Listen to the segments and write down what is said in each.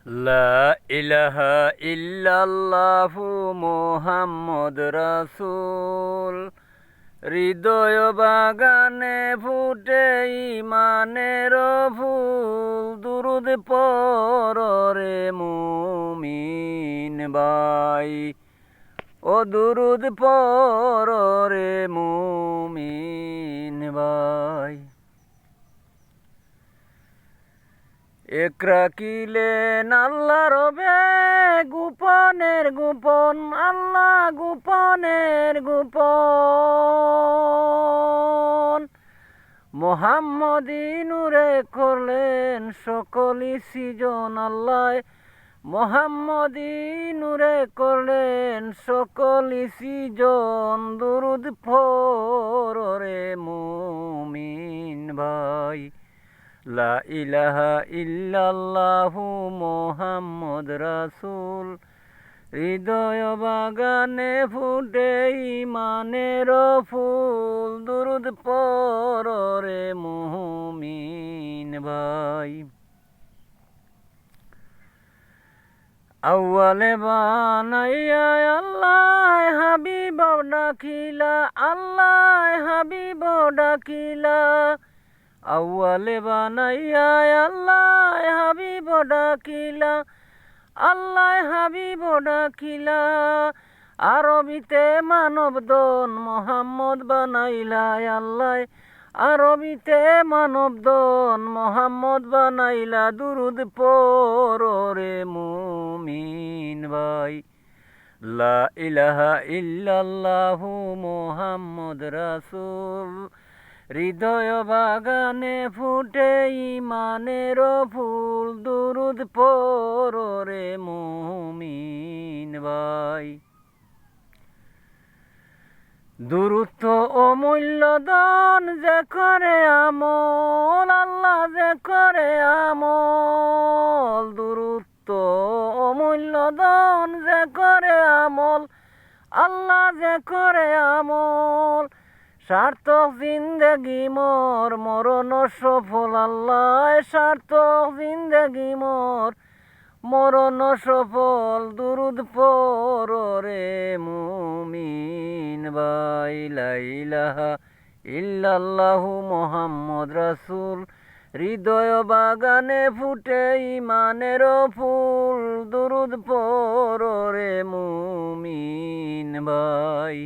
লা ইলাহা ইল্লাল্লাহু মুহাম্মদ রাসূল। হৃদয় বাগানে ফুটে ইমানের ফুল, দুরুদ পড়রে মুমিন ভাই, ও দুরুদ পড়রে মুমিন ভাই। একরাকিলেন আল্লাহ রবে গোপনের গোপন, আল্লাহ গোপনের গোপন। মোহাম্মদী নূরে করলেন সকলি সৃজন আল্লাহ, মোহাম্মদী নূরে করলেন সকলি সৃজন, দুরুদ পড়রে মুমিন ভাই। লা ইলাহা ইল্লাল্লাহু মুহাম্মদ রাসূল। হৃদয় বাগানে ফুটে ইমানের ফুল, দুরুদ পড়রে মুমিন ভাই। আউয়ালে বানাইয়া আল্লাহ হাবিব ডাকিলা, আল্লাহ হাবিব ডাকিলা। আউয়ালে বানাইয়া আল্লাহ হাবিব ডাকিলা, আল্লাহ হাবিব ডাকিলা। আরবিতে মানব দন মোহাম্মদ বানাইলা আল্লাহ, আরবিতে মানব দন মোহাম্মদ বানাইলা, দুরুদ পড়রে মুমিন ভাই। লা ইলাহা ইল্লাল্লাহু মুহাম্মদ রাসূল। হৃদয় বাগানে ফুটে ইমানের ফুল, দুরুদ পড়রে মুমিন ভাই। দুরুদ অমূল্য দান যে করে আমল, আল্লাহ যে করে আমল। দুরুদ অমূল্য দান যে করে আমল, আল্লাহ যে করে আমল। সার্থক জিন্দেগি মোর মরণ সফল আল্লাহ, সার্থক জিন্দেগি মোর মরণ সফল, দুরুদ পড়রে মুমিন ভাই। লা ইলাহা ইল্লাল্লাহু মুহাম্মদ রাসূল। হৃদয় বাগানে ফুটে ইমানের ফুল, দুরুদ পড়রে মুমিন ভাই।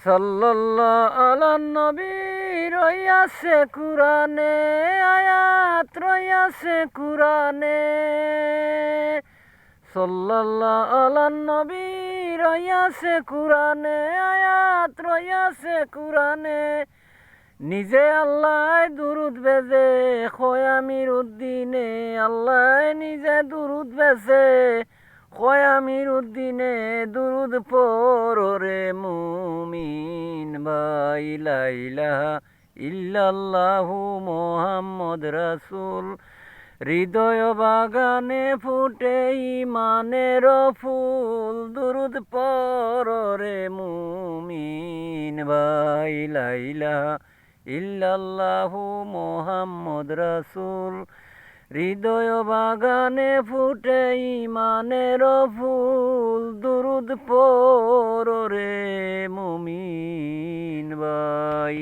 সাল্লাল্লাহু আলান নবী রইয়াছে কুরআনে, আয়াত রইয়াছে কুরআনে। সাল্লাল্লাহু আলান নবী রইয়াছে কুরআনে, আয়াত রইয়াছে কুরআনে। নিজে আল্লাহ দুরুদ বেজে খয় আমির উদ্দিনে, আল্লাহ নিজে দুরুদ বেজে খয় আমির উদ্দিনে, দুরুদ পড়রে মুমিন ভাই। লা ইলাহা ইল্লাল্লাহু মুহাম্মদ রাসূল। হৃদয় বাগানে ফুটে ইমানের ফুল, দুরুদ পড়রে মুমিন ভাই। লা ইলাহা ইল্লাল্লাহু মুহাম্মদ রাসূল। হৃদয় বাগানে ফুটে ইমানের ফুল, দুরুদ পড়রে মুমিন ভাই।